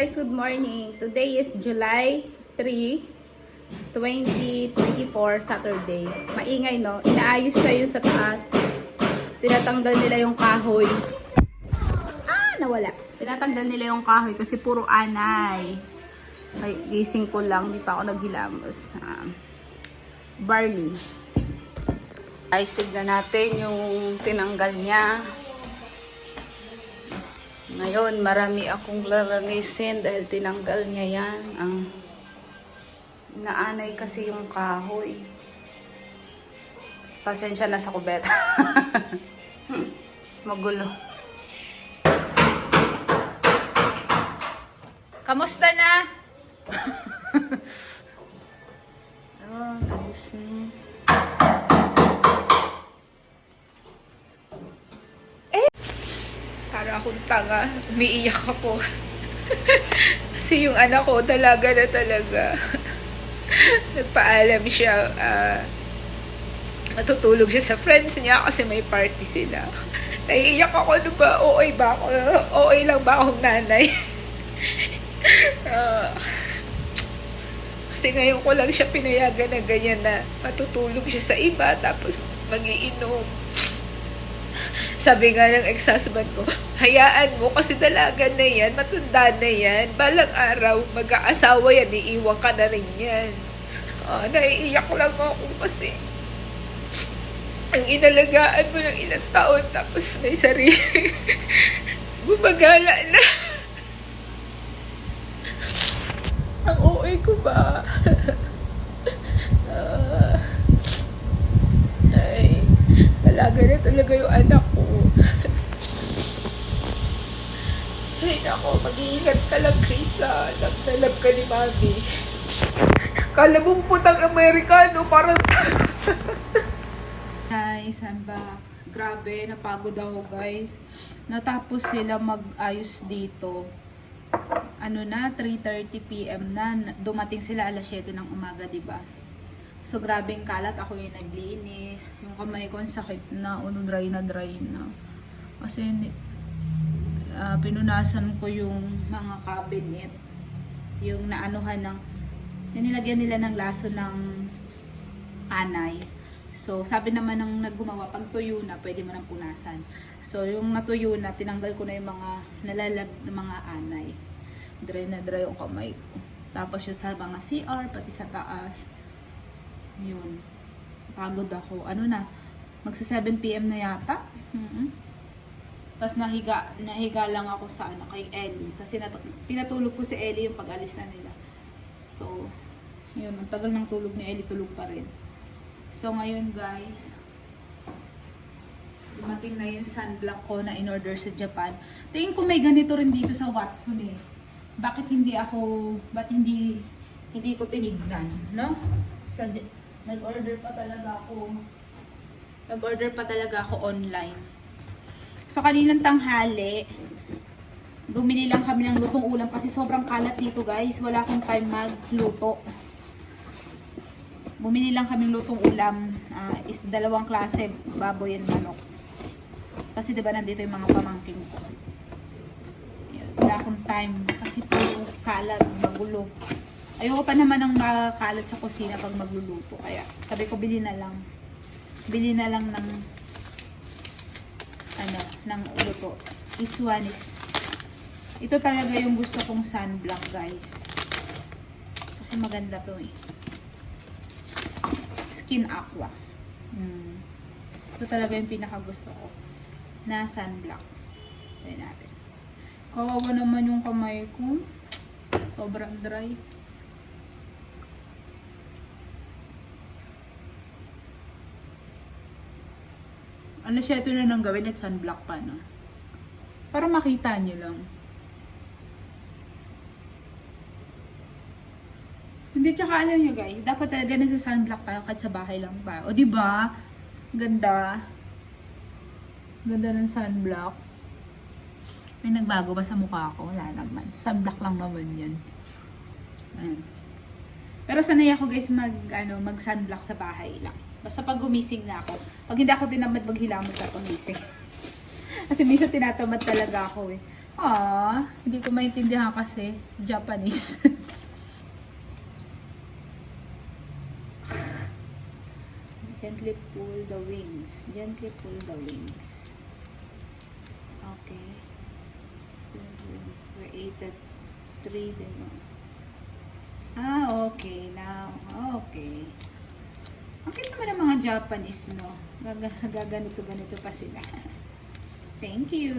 guys, good morning. Today is July 3, 2024, Saturday. Maingay, no? Inaayos kayo sa taas. Tinatanggal nila yung kahoy. Nawala. Tinatanggal nila yung kahoy kasi puro anay. Ay, gising ko lang. Di pa ako naghilamos. Barley. Guys, tignan natin yung tinanggal niya. Ngayon, marami akong lalanisin dahil tinanggal niya yan. Naanay kasi yung kahoy. Pasensya na sa kubeta. Magulo. Kamusta na? Oh, nice. Para akong tanga, umiiyak ako. Kasi yung anak ko talaga na talaga. Nagpaalam siya, matutulog siya sa friends niya kasi may party sila. Naiiyak ako, ano ba? OA ba ako? OA lang ba akong nanay? Kasi ngayon ko lang siya pinayagan na ganyan na matutulog siya sa iba tapos magiinom. Sabi nga ng ex-husband ko, hayaan mo kasi dalaga na yan, matanda na yan, balang araw, mag-aasawa yan, iiwan ka na rin yan. Naiiyak lang ako kasi ang inalagaan mo ng ilang taon tapos may sarili. Gumagala na. Ang OA ko ba? Ay, talaga na talaga yung anak ko. Ay, nako, mag-iingat ka lang, Krisa. Love ka ni Mami. Kala mong putang Amerikano, parang... Guys, I'm back. Grabe, napagod ako, guys. Natapos sila mag-ayos dito. 3:30 PM na. Dumating sila alas 7 ng umaga, diba? So, grabeng kalat. Ako yung naglinis. Yung kamay ko, ang sakit na. Dry na. Kasi, pinunasan ko yung mga cabinet. Yung naanuhan ng, nilagyan nila ng laso ng anay. So, sabi naman ng naggumawa, pag tuyo na, pwede mo nang punasan. So, yung natuyo na, tinanggal ko na yung mga nalalag ng mga anay. Dry na dry yung kamay ko. Tapos yung sa mga CR, pati sa taas. Yun. Pagod ako. Magsa 7 PM na yata. Tapos nahiga lang ako sa kay Ellie. Kasi pinatulog ko si Ellie yung pag-alis na nila. So, yun. Ang tagal ng tulog ni Ellie, tulog pa rin. So, ngayon guys, dumating na yung sunblock ko na in-order sa Japan. Tingin ko may ganito rin dito sa Watson eh. Ba't hindi ko tinignan, no? Nag-order pa talaga ako online. So, kaninang tanghali, bumili lang kami ng lutong ulam kasi sobrang kalat dito, guys. Wala akong time magluto. Bumili lang kami ng lutong ulam, is dalawang klase, baboy and manok. Kasi diba nandito yung mga pamangkin ko. Wala akong time kasi puro kalat, magulo. Ayoko pa naman ng makakalat sa kusina pag magluluto. Kaya sabi ko bili na lang ng ng luto. This one is, ito talaga yung gusto kong sunblock, guys. Kasi maganda to eh. Skin Aqua. Ito talaga yung pinakagusto ko na sunblock. Tignan natin. Kawawa naman yung kamay ko. Sobrang dry. Siya ito na nang gawin, nag-sunblock pa, no? Para makita nyo lang. Hindi, tsaka alam nyo guys, dapat talaga nagsa-sunblock tayo kahit sa bahay lang pa. O diba? Ganda. Ganda ng sunblock. May nagbago ba sa mukha ko? Wala naman. Sunblock lang naman yan. Ayan. Pero sanay ako guys mag-sunblock sa bahay lang. Basta pag gumising na ako. Pag hindi ako tinamad maghilamos sa pagising. Kasi minsan tinatamad talaga ako eh. Hindi ko maintindihan kasi Japanese. Gently pull the wings. Gently pull the wings. Okay. Created 3 din. Okay. Now, okay. Okay naman ang mga Japanese, no? Gaganito-ganito pa sila. Thank you.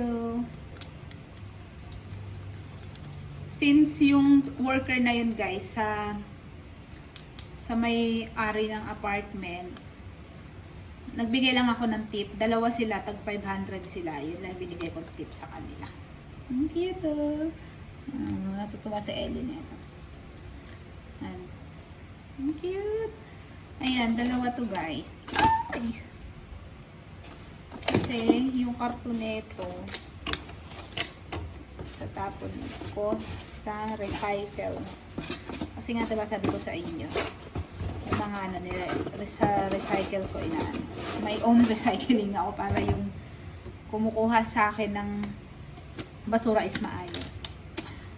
Since yung worker na yun, guys, sa may-ari ng apartment, nagbigay lang ako ng tip. 2 sila, tag 500 sila. Yun lang binigay ko tip sa kanila. Ang cute, oh. Natutuwa si Ellie nito. Ang cute. Ayan, 2 to, guys. Ay. Kasi, yung karton nito, tatapon ko sa recycle. Kasi nga, diba sabi ko sa inyo, yung mga ano nila, sa recycle ko inaan. May own recycling ako para yung kumukuha sa akin ng basura is maayos.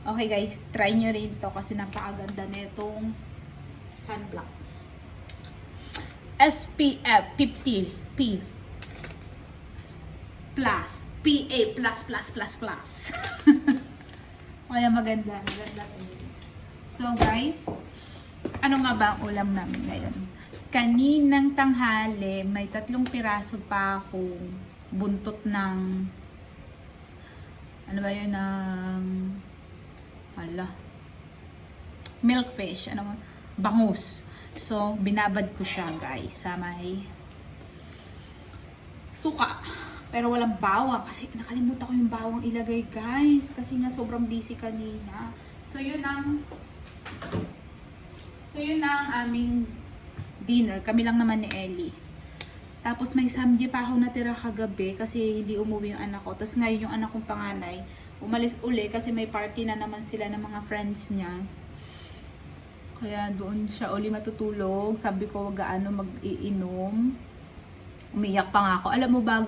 Okay guys, try nyo rin to kasi napakaganda nitong sunblock. SPF 50 P plus PA plus. Kaya maganda. So guys, ano nga ba ang ulam namin ngayon? Kaninang tanghali, may 3 piraso pa akong buntot ng ano ba yun, ng milkfish, bangus. So, binabad ko siya, guys, sa may suka. Pero walang bawang kasi nakalimutan ko yung bawang ilagay, guys, kasi nga sobrang busy kanina. So, yun ang aming dinner. Kami lang naman ni Ellie. Tapos may samgyup pa ako natira kagabi kasi hindi umuwi yung anak ko. Tapos ngayon yung anak kong panganay, umalis uli kasi may party na naman sila ng mga friends niya. Kaya doon siya uli matutulog. Sabi ko, wag gaano mag-iinom. Umiyak pa nga ako. Alam mo ba,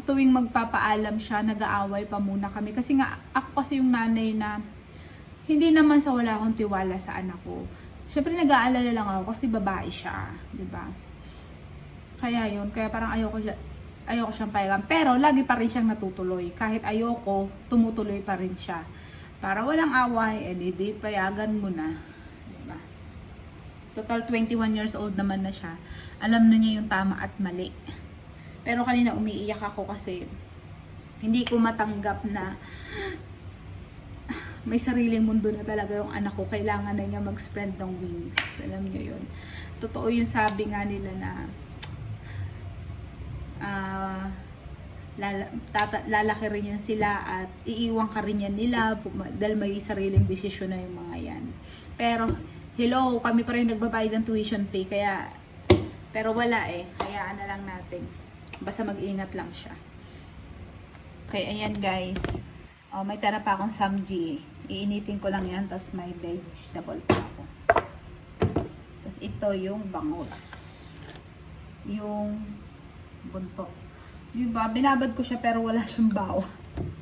tuwing magpapaalam siya, nag-aaway pa muna kami. Kasi nga, ako kasi yung nanay na hindi naman sa wala akong tiwala sa anak ko. Siyempre nag-aalala lang ako kasi babae siya, 'di ba? Kaya yun, kaya parang ayoko siyang payagan. Pero lagi pa rin siyang natutuloy. Kahit ayoko, tumutuloy pa rin siya. Para walang away, di payagan mo na. 'Di ba? Total 21 years old naman na siya. Alam na niya yung tama at mali. Pero kanina umiiyak ako kasi hindi ko matanggap na may sariling mundo na talaga yung anak ko. Kailangan na niya mag-spread ng wings. Alam niyo yun. Totoo yung sabi nga nila na lalaki rin yan sila at iiwan ka rin yan nila dahil may sariling desisyon na yung mga yan. Pero, hello, kami pa rin nagbabayad ng tuition fee. Pero wala hayaan na lang natin. Basta mag-ingat lang siya. Okay, ayan guys. May tara pa akong samji. Iinitin ko lang yan. Tapos may vegetable pa ako. Tapos ito yung bangus. Yung buntot. Diba? Binabad ko siya pero wala siyang bawang.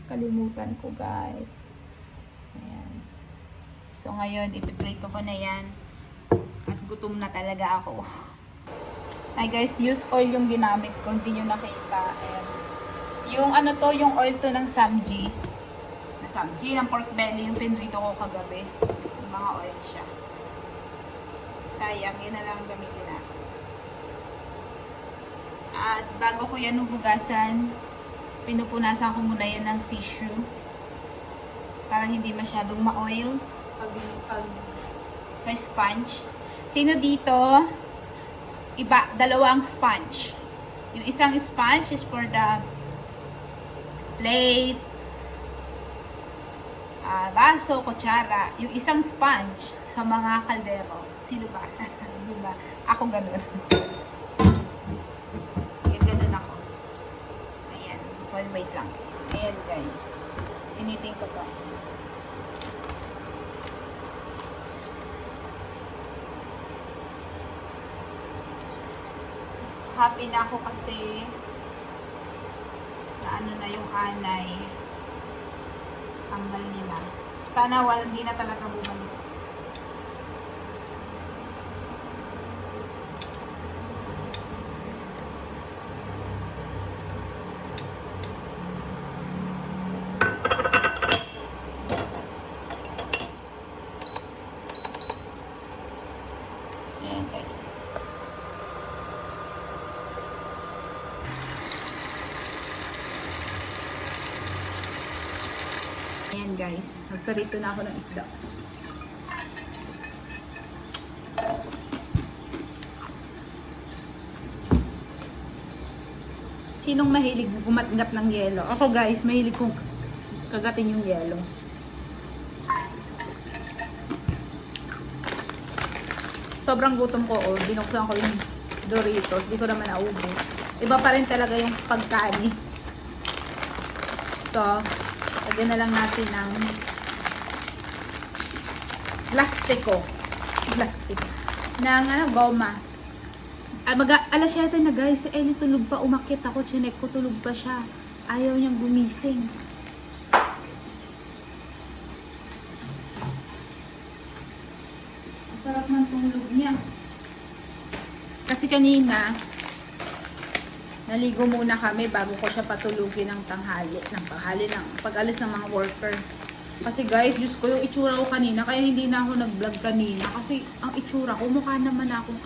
Kalimutan ko guys. Ayan. So ngayon, ipiprito ko na yan. At gutom na talaga ako. Ay guys, use oil yung ginamit ko. Hindi nyo nakita. Ayan. Yung yung oil to ng samji. Ng pork belly, yung pinrito ko kagabi. Yung mga oil siya. Sayang, yun na lang gamitin natin. At bago ko yan hugasan, pinupunasan ko muna yan ng tissue. Para hindi masyadong ma-oil pag sa sponge. Sino dito? Dalawang sponge. Yung isang sponge is for the plate, baso, kutsara. Yung isang sponge sa mga kaldero. Sino ba? Diba? Ako ganun. Ganun ako. Ayan. Wait lang. Ayan guys. Initin ko to. Happy na ako kasi na ano na yung anay. tanggal nila. Sana hindi na talaga bumalik. Ayan guys. Ayan guys, nagparito na ako ng isda. Sinong mahilig gumatgat ng yelo? Ako guys, mahilig kong kagatin yung yelo. Sobrang gutom ko, oh. Binuksan ko yung Doritos. Di ko naman naubos. Iba pa rin talaga yung pagkain. So, lagyan na lang natin ng plastiko. Plastic. Ng goma. Alas 7 na guys. Si Ellie tulog pa. Umakyat ako. Chinek ko. Tulog pa siya. Ayaw niyang gumising. Sarap ng tulog niya. Kasi kanina, naligo muna kami bago ko siya patulugin ng tanghali. Pag alis ng mga worker. Kasi guys, Diyos ko, yung itsura ko kanina, kaya hindi na ako nag-vlog kanina. Kasi ang itsura ko, mukha naman akong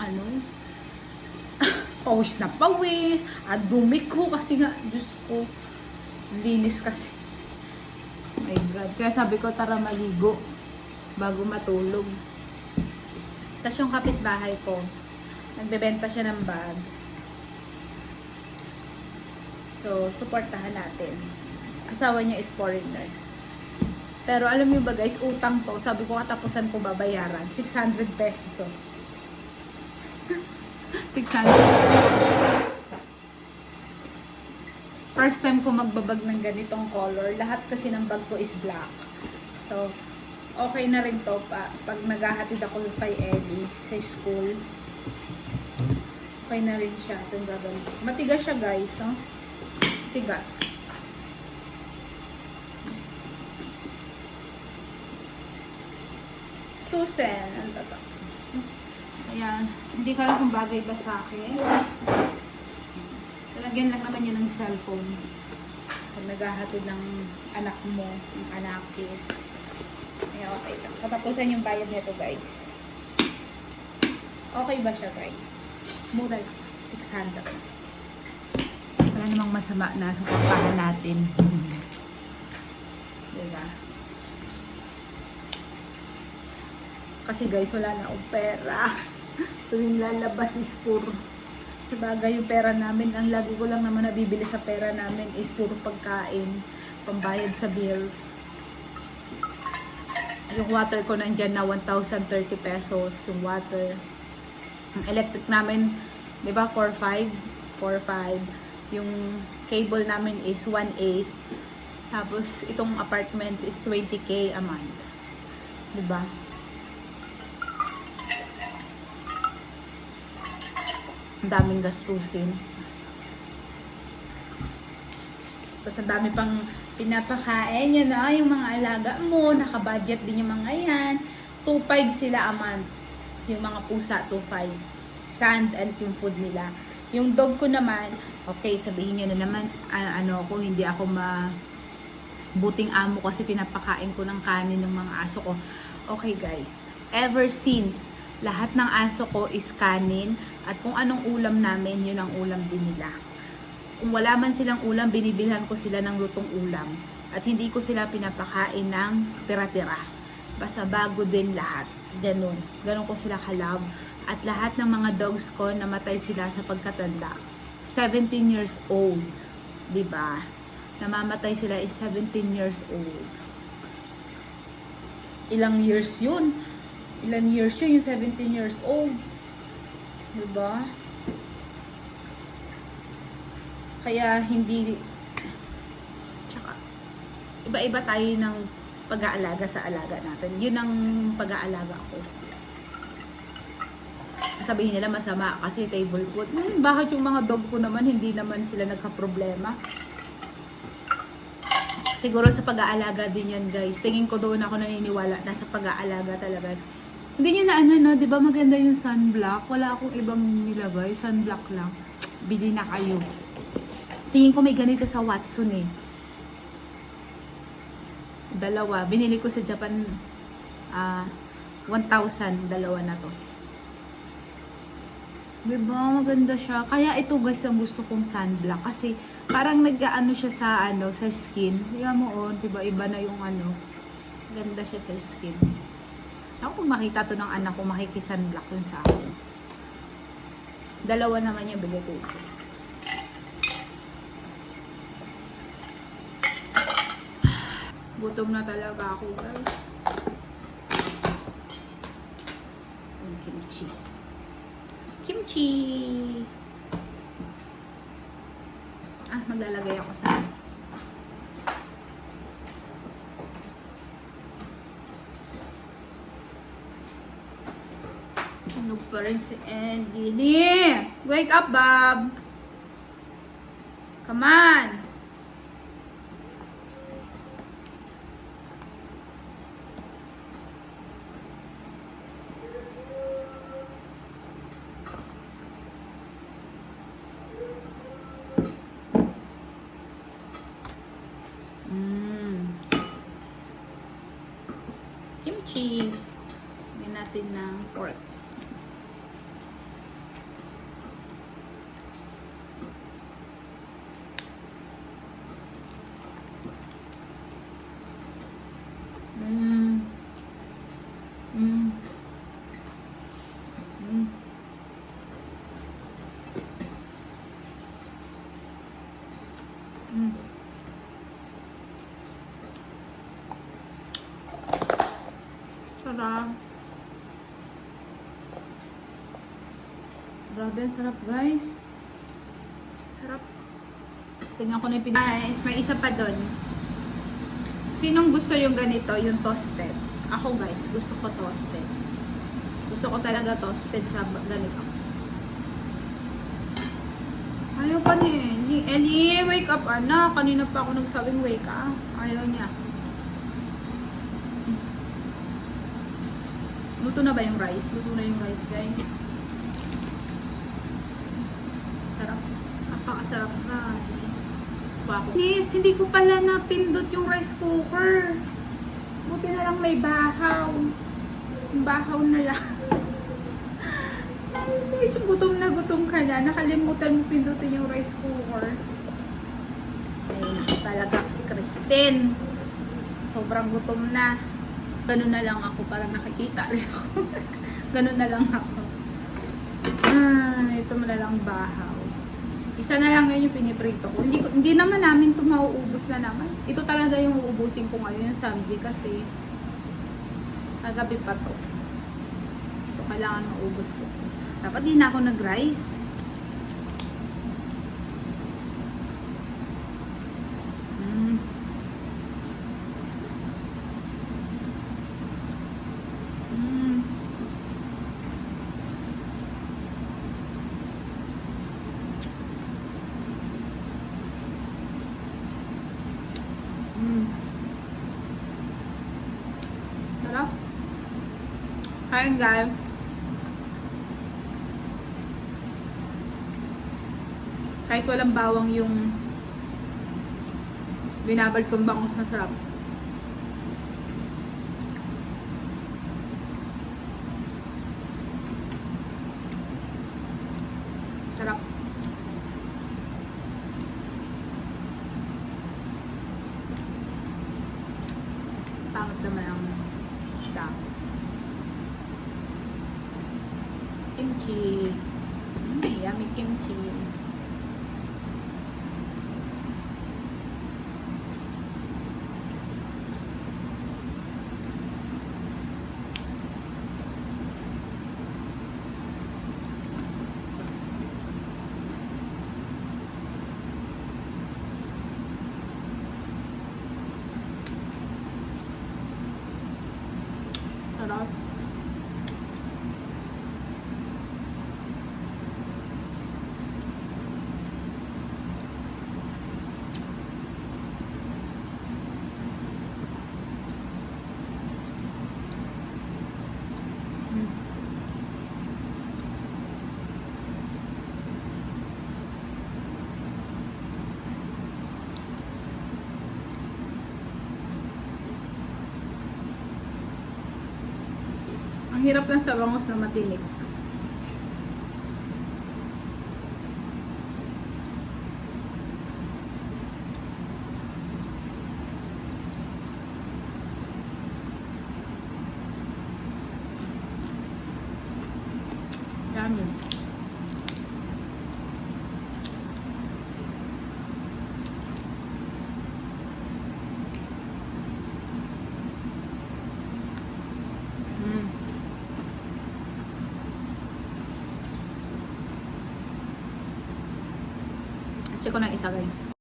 pawis na pawis. Dumi ko kasi nga, Diyos ko, linis kasi. Oh my God. Kaya sabi ko, tara maligo bago matulog. Tapos yung kapitbahay ko, nagbebenta siya ng bag. So, supportahan natin. Asawa niya is foreigner. Pero alam niyo ba guys, utang to. Sabi ko katapusan ko babayaran. 600 pesos. So. 600 pesos. First time ko magbabag ng ganitong color. Lahat kasi ng bag ko is black. So, okay na rin to pag naghahatid ako kay Ellie sa school. Okay na rin siya. Itong gagawin. Matigas siya guys. No? Tigas. Susan. Ano to? Ayan. Hindi ko alam kung bagay ba sa akin. Talagyan lang naman yun ng cellphone. Pag naghahatid ng anak mo, ng anakis. Ayan, okay lang. Katapusan yung bayad nito guys. Okay ba siya guys? Mura. 600. Wala namang masama na sa pagpahan natin. Diba? Kasi guys, wala na akong pera. Tuwing lalabas is puro. Sabagay yung pera namin, ang lagi ko lang naman nabibili sa pera namin is puro pagkain, pambayad sa bills. Yung water ko nandyan na 1,030 pesos yung water. Ang electric namin, di ba, 4,500. 4,500. Yung cable namin is 1,800. Tapos, itong apartment is 20K a month. Di ba? Ang daming gastusin. Tapos ang dami pang pinapakain yun na yung mga alaga mo. Nakabudget din yung mga yan. 2,500 sila a month. Yung mga pusa, 2,500. Sand and yung food nila. Yung dog ko naman, okay, sabihin nyo na naman, hindi ako buting amo kasi pinapakain ko ng kanin ng mga aso ko. Okay guys, ever since, lahat ng aso ko is kanin at kung anong ulam namin, yun ang ulam din nila. Kung wala man silang ulam, binibilhan ko sila ng lutong ulam. At hindi ko sila pinapakain ng tira-tira. Basta bago din lahat. Ganun. Ganun ko sila kalab. At lahat ng mga dogs ko, namatay sila sa pagkatanda. 17 years old. Diba? Namamatay sila is 17 years old. Ilang years yun? Ilang years yun yung 17 years old? Diba? Kaya hindi, tsaka, iba-iba tayo ng pag-aalaga sa alaga natin. Yun ang pag-aalaga ko. Sabihin nila masama kasi table food. Bakit yung mga dog ko naman, hindi naman sila nagka-problema? Siguro sa pag-aalaga din yan, guys. Tingin ko doon ako naniniwala na sa pag-aalaga talaga. Hindi nyo na ano, no? Di ba maganda yung sunblock? Wala akong ibang nilagay. Sunblock lang. Bili na kayo. Tingin ko may ganito sa Watson eh. Dalawa. Binili ko sa Japan 1,000. Dalawa na to. Diba? Maganda siya. Kaya ito guys ang gusto kong sunblock. Kasi parang nag-ano siya sa sa skin. Tingnan mo oh. Diba? Iba na yung ano. Ganda siya sa skin. Ako kung makita to ng anak ko, makikisunblock yun sa akin. Dalawa naman yung bili ko. Gutom na talaga ako guys. Kimchi. Kimchi! Maglalagay ako sa ano pa rin si Andy. Wake up, Bob! Come on! Kimchi. Lagyan natin ng pork. Sarap. Grabe, ang sarap guys. Sarap. Tingnan ko na yung guys, may isa pa doon. Sinong gusto yung ganito, yung toasted? Ako guys, gusto ko toasted. Gusto ko talaga toasted sa ganito. Ayaw pa ni Ellie, wake up anak. Kanina pa ako nagsabing wake up. Ayaw niya. Luto na ba yung rice? Luto na yung rice, guys. Sarap. Napakasarap na. Please, hindi ko pala napindot yung rice cooker. Buti na lang may bahaw. Yung bahaw na lang. Ay, guys, gutom na gutom ka na. Nakalimutan mo pindutin yung rice cooker. Ay, talaga si Kristen. Sobrang gutom na. Ganun na lang ako para nakikita rin ako. Ganun na lang ako. Ito mo na lang bahaw. Isa na lang ngayon yung piniprito ko. Hindi naman namin ito mauubos na naman. Ito talaga yung uubusin ko ngayon yung sambi kasi kagabi pa to. So, kailangan maubos ko. Dapat din ako nag-rice. Sarap. Kain guys. Kahit walang bawang yung binabal kong bangus, masarap. Sarap. Pangit naman ang dami. Kimchi. Yummy kimchi. Sarap. Hirap lang sa bangus na matinik. Yummy. Check ko na isa guys.